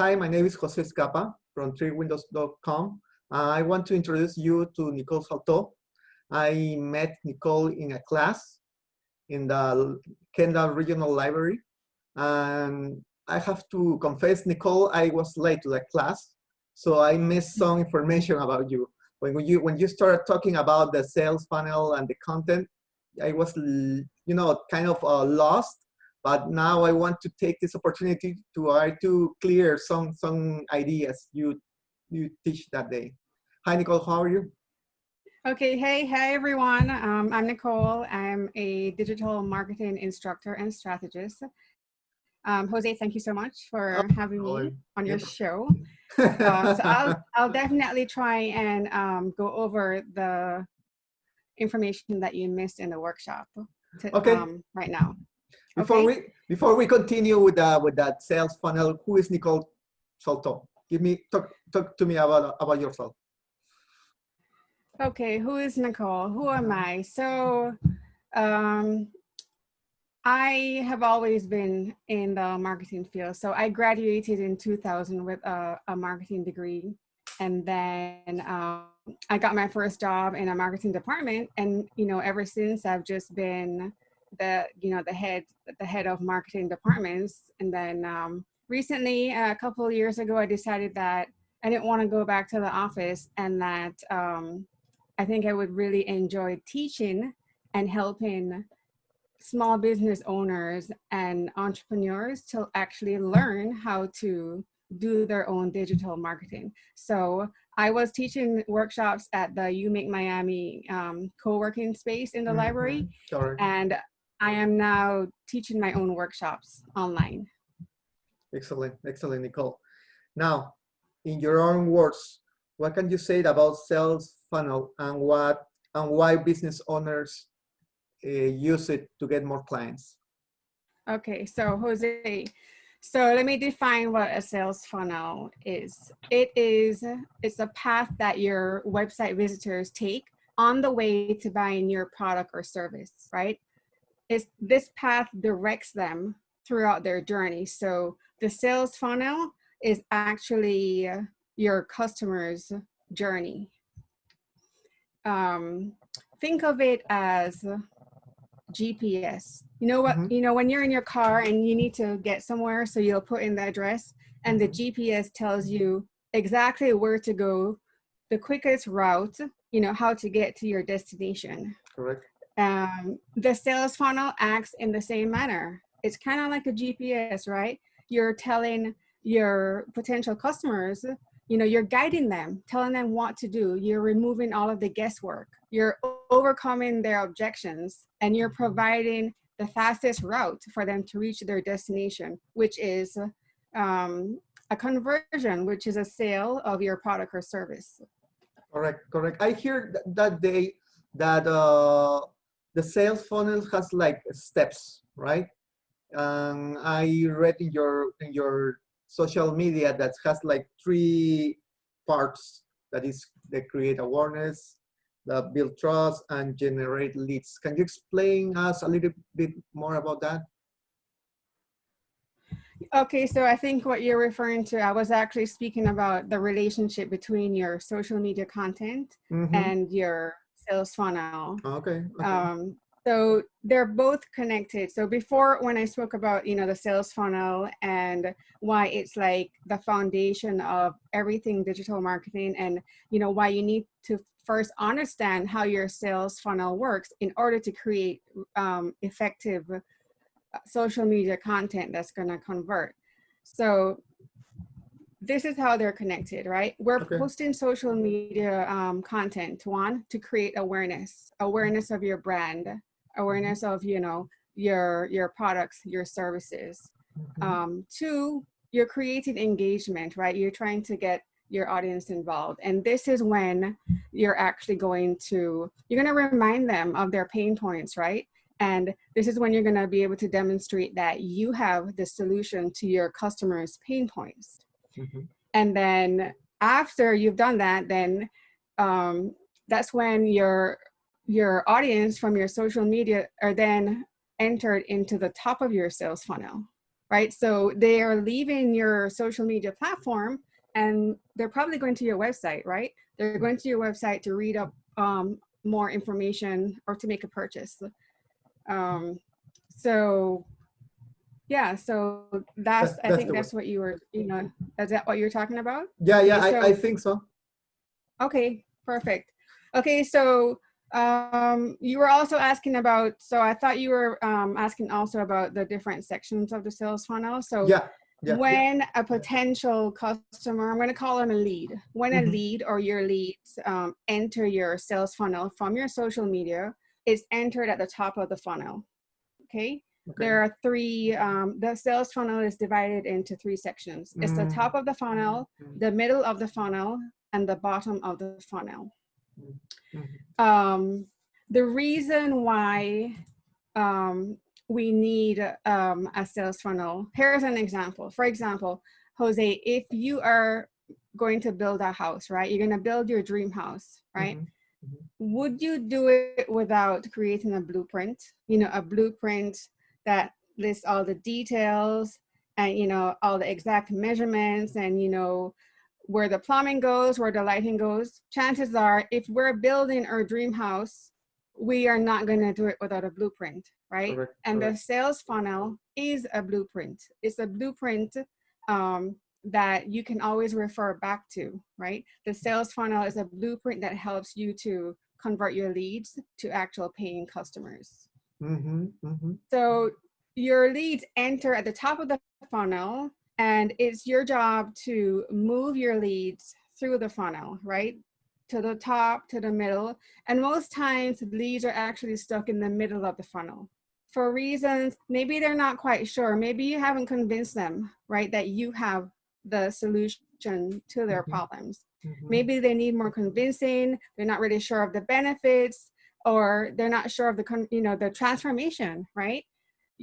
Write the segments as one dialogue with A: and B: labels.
A: Hi, my name is Jose Escapa from TreeWindows.com. I want to introduce you to Nicole Salto. I met Nicole in a class in the Kendall Regional Library. And I have to confess, Nicole, I was late to the class, so I missed some information about you. When you started talking about the sales funnel and the content, I was, kind of lost. But now I want to take this opportunity to try to clear some ideas you teach that day. Hi, Nicole. How are you?
B: Okay, hey everyone. I'm Nicole. I'm a digital marketing instructor and strategist. Jose, thank you so much for having me on your show. So I'll definitely try and go over the information that you missed in the workshop right now.
A: Before we continue with that sales funnel, who is Nicole Salto? Talk to me about yourself.
B: Okay, who is Nicole? Who am I? So I have always been in the marketing field. So I graduated in 2000 with a marketing degree. And then I got my first job in a marketing department. And, ever since I've just been the head of marketing departments. And then recently, a couple of years ago, I decided that I didn't want to go back to the office and that I think I would really enjoy teaching and helping small business owners and entrepreneurs to actually learn how to do their own digital marketing. So I was teaching workshops at the You Make Miami co-working space in the library.
A: Sorry.
B: And I am now teaching my own workshops online.
A: Excellent, Nicole. Now, in your own words, what can you say about sales funnel and why business owners use it to get more clients?
B: Okay, so Jose, so let me define what a sales funnel is. It's a path that your website visitors take on the way to buying your product or service, right? This path directs them throughout their journey. So the sales funnel is actually your customer's journey. Think of it as GPS. You know what?
A: Mm-hmm.
B: When you're in your car and you need to get somewhere, so you'll put in the address, and the GPS tells you exactly where to go, the quickest route, how to get to your destination.
A: Correct.
B: The sales funnel acts in the same manner. It's kind of like a GPS, right? You're telling your potential customers, you're guiding them, telling them what to do. You're removing all of the guesswork. You're overcoming their objections, and you're providing the fastest route for them to reach their destination, which is a conversion, which is a sale of your product or service.
A: Correct. I hear that the sales funnel has like steps, right? I read in your social media that has like 3 parts. That is, they create awareness, the build trust, and generate leads. Can you explain us a little bit more about that?
B: Okay, so I think what you're referring to, I was actually speaking about the relationship between your social media content and your sales funnel.
A: Okay.
B: So they're both connected. So before, when I spoke about, the sales funnel and why it's like the foundation of everything digital marketing, and, why you need to first understand how your sales funnel works in order to create effective social media content that's going to convert. So this is how they're connected, right? We're posting social media content, one, to create awareness of your brand, awareness of, your products, your services. 2, you're creating engagement, right? You're trying to get your audience involved. And this is when you're actually going to remind them of their pain points, right? And this is when you're going to be able to demonstrate that you have the solution to your customers' pain points. And then after you've done that, then that's when your audience from your social media are then entered into the top of your sales funnel, right? So they are leaving your social media platform and they're probably going to your website, right? They're going to your website to read up more information or to make a purchase. So yeah, so I
A: That's
B: think
A: the way.
B: that's what you were, is that what you're talking about?
A: Yeah, yeah,
B: Okay,
A: I think so.
B: okay, perfect. Okay, so you were also asking about, so I thought you were asking also about the different sections of the sales funnel. So
A: Yeah, yeah.
B: when a potential customer, I'm going to call them a lead, when a lead or your leads enter your sales funnel from your social media, it's entered at the top of the funnel. Okay. There are three, the sales funnel is divided into three sections. It's the top of the funnel, the middle of the funnel, and the bottom of the funnel. The reason why we need a sales funnel, here's an example. For example, Jose, if you are going to build a house, right? You're going to build your dream house, right? Would you do it without creating a blueprint? A blueprint that lists all the details and, all the exact measurements and, where the plumbing goes, where the lighting goes. Chances are, if we're building our dream house, we are not going to do it without a blueprint, right?
A: Correct,
B: and
A: correct.
B: The sales funnel is a blueprint. It's a blueprint that you can always refer back to, right? The sales funnel is a blueprint that helps you to convert your leads to actual paying customers. So your leads enter at the top of the funnel, and it's your job to move your leads through the funnel, right? To the top, to the middle. And most times leads are actually stuck in the middle of the funnel for reasons, maybe they're not quite sure. Maybe you haven't convinced them, right, that you have the solution to their problems. Maybe they need more convincing. They're not really sure of the benefits, or they're not sure of the transformation, right?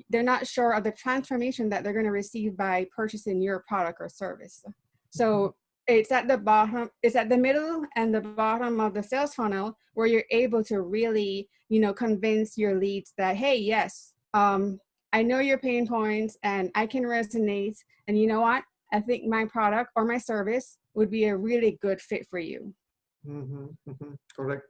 B: They're not sure of the transformation that they're going to receive by purchasing your product or service. So it's at the bottom, it's at the middle and the bottom of the sales funnel where you're able to really, convince your leads that, hey, yes, I know your pain points and I can resonate. And you know what? I think my product or my service would be a really good fit for you.
A: Correct.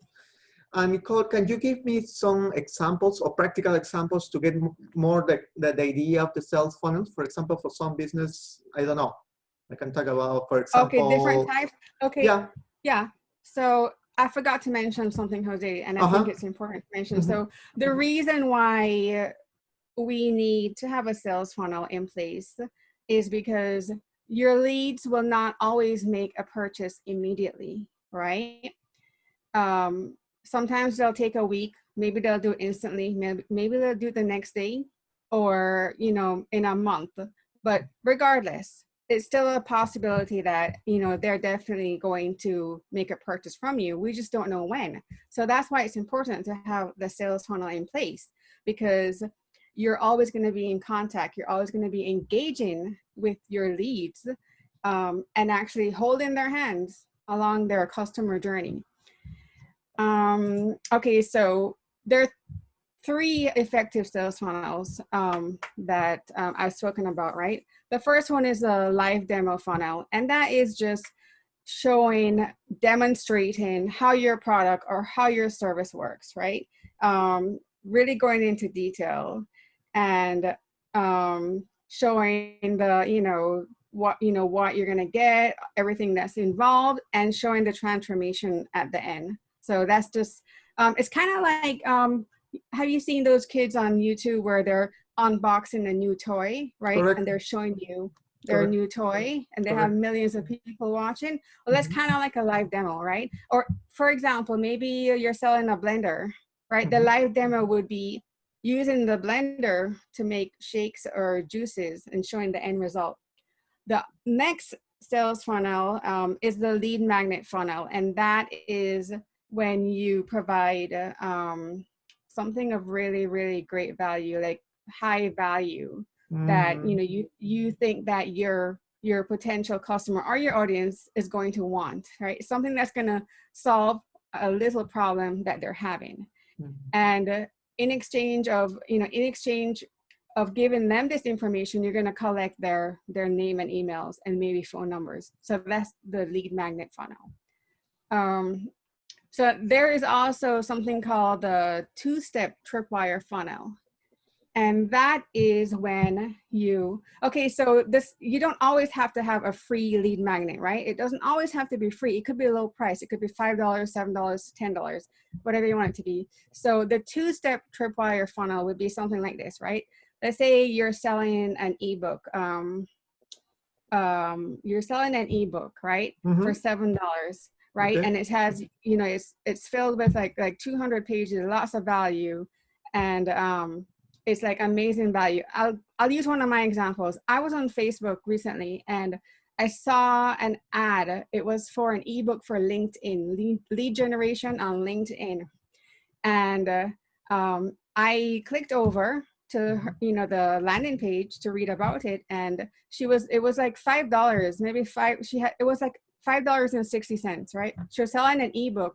A: Nicole, can you give me some examples or practical examples to get more the idea of the sales funnels? For example, for some business, I don't know. I can talk about, for example.
B: Okay, different types. Okay.
A: Yeah.
B: Yeah. So I forgot to mention something, Jose, and I think it's important to mention. So the reason why we need to have a sales funnel in place is because your leads will not always make a purchase immediately, right? Sometimes they'll take a week, maybe they'll do it instantly, maybe they'll do it the next day or, in a month. But regardless, it's still a possibility that, they're definitely going to make a purchase from you. We just don't know when. So that's why it's important to have the sales funnel in place, because you're always going to be in contact. You're always going to be engaging with your leads and actually holding their hands along their customer journey. Okay, so there are 3 effective sales funnels that I've spoken about, right? The first one is a live demo funnel, and that is just demonstrating how your product or how your service works, right? Really going into detail and showing the, what you're going to get, everything that's involved, and showing the transformation at the end. So that's just, it's kind of like, have you seen those kids on YouTube where they're unboxing a new toy, right?
A: Correct.
B: And they're showing you their new toy and they have millions of people watching? Well, that's kind of like a live demo, right? Or for example, maybe you're selling a blender, right? The live demo would be using the blender to make shakes or juices and showing the end result. The next sales funnel is the lead magnet funnel, and that is when you provide something of really, really great value, like high value, that you think that your potential customer or your audience is going to want, right? Something that's going to solve a little problem that they're having. And in exchange of giving them this information, you're going to collect their name and emails and maybe phone numbers. So that's the lead magnet funnel. So there is also something called the two-step tripwire funnel. And that is when you, okay, so this, you don't always have to have a free lead magnet, right? It doesn't always have to be free. It could be a low price. It could be $5, $7, $10, whatever you want it to be. So the two-step tripwire funnel would be something like this, right? Let's say you're selling an ebook. You're selling an ebook, right? For $7, right?
A: Okay.
B: And it has, you know, it's filled with like 200 pages, lots of value, and it's like amazing value. I'll use one of my examples. I was on Facebook recently and I saw an ad. It was for an ebook for LinkedIn, lead generation on LinkedIn. And I clicked over to her, you know, the landing page to read about it, and it was like $5, maybe it was like $5.60, right? She was selling an ebook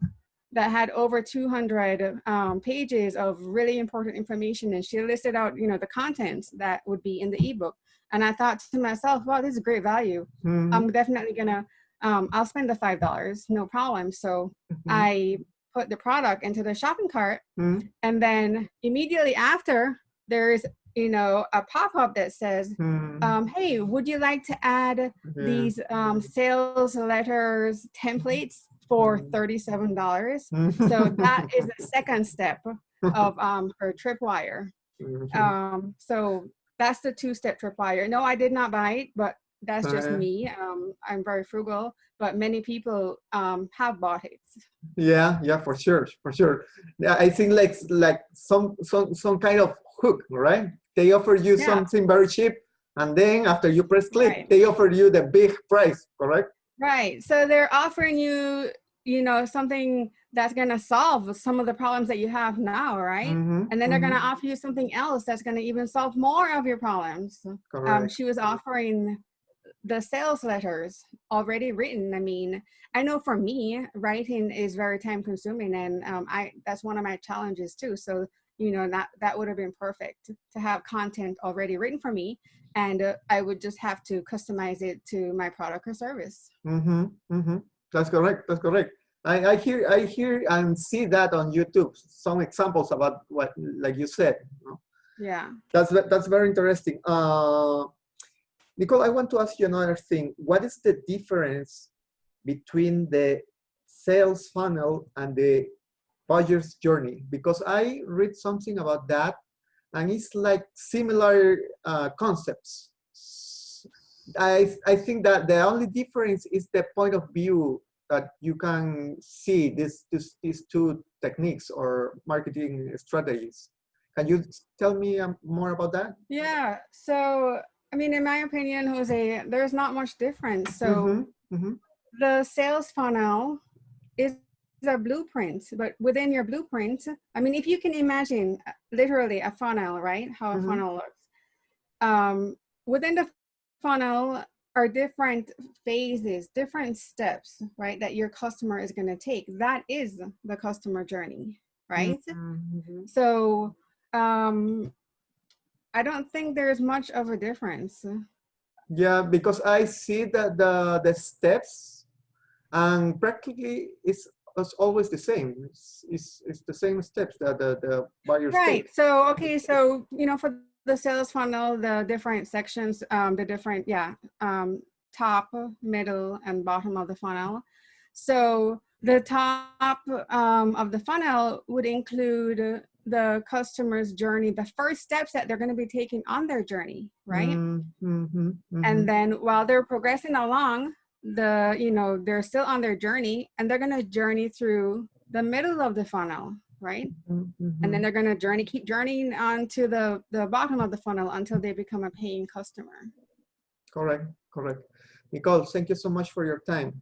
B: that had over 200 pages of really important information, and she listed out, you know, the contents that would be in the ebook. And I thought to myself, wow, this is great value. I'm definitely gonna, I'll spend the $5, no problem. So I put the product into the shopping cart, and then immediately after, there's, you know, a pop-up that says, hey, would you like to add these sales letters templates for $37? So that is the second step of her tripwire. So that's the two-step tripwire. No, I did not buy it, but that's just me. I'm very frugal, but many people have bought it.
A: Yeah, for sure. Yeah, I think like some kind of hook, right? They offer you something very cheap, and then after you press click, they offer you the big price, correct?
B: Right. So they're offering you, you know, something that's going to solve some of the problems that you have now, right? And then they're going to offer you something else that's going to even solve more of your problems. She was offering the sales letters already written. I mean, I know for me, writing is very time consuming, and that's one of my challenges too. So, you know, that would have been perfect to have content already written for me, and I would just have to customize it to my product or service.
A: That's correct. I hear and see that on YouTube. Some examples about what, like you said. You know?
B: Yeah.
A: That's very interesting. Nicole, I want to ask you another thing. What is the difference between the sales funnel and the buyer's journey? Because I read something about that, and it's like similar concepts. I think that the only difference is the point of view that you can see these two techniques or marketing strategies. Can you tell me more about that?
B: Yeah. So, I mean, in my opinion, Jose, there's not much difference. So the sales funnel is a blueprint, but within your blueprint, I mean, if you can imagine literally a funnel, right? How a funnel looks. Within the funnel are different phases, different steps, right? That your customer is going to take. That is the customer journey, right? So, I don't think there's much of a difference.
A: Yeah, because I see that the steps and practically it's always the same. It's the same steps that the buyers take.
B: So, okay, so, you know, for the sales funnel, the different sections, the different, top, middle, and bottom of the funnel. So the top of the funnel would include the customer's journey, the first steps that they're going to be taking on their journey, right? And then while they're progressing along, they're still on their journey, and they're going to journey through the middle of the funnel, right? And then they're going to keep journeying on to the bottom of the funnel until they become a paying customer.
A: Correct. Nicole, thank you so much for your time.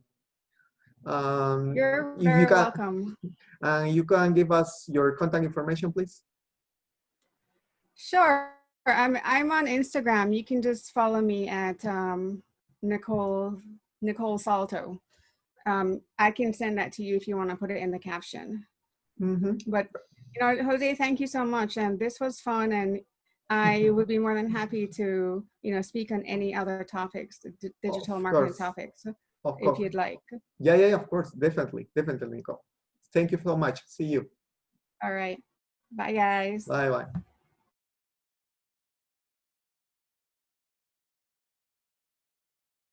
B: You're very welcome.
A: You can give us your contact information, please?
B: Sure. I'm on Instagram. You can just follow me at Nicole Salto. I can send that to you if you want to put it in the caption. But, you know, Jose, thank you so much. And this was fun. And I would be more than happy to, speak on any other topics, digital
A: Of
B: marketing
A: course,
B: topics,
A: of
B: if
A: course.
B: you'd like.
A: Yeah, yeah, of course, definitely, definitely, Nicole. Thank you so much. See you.
B: All right. Bye, guys.
A: Bye, bye.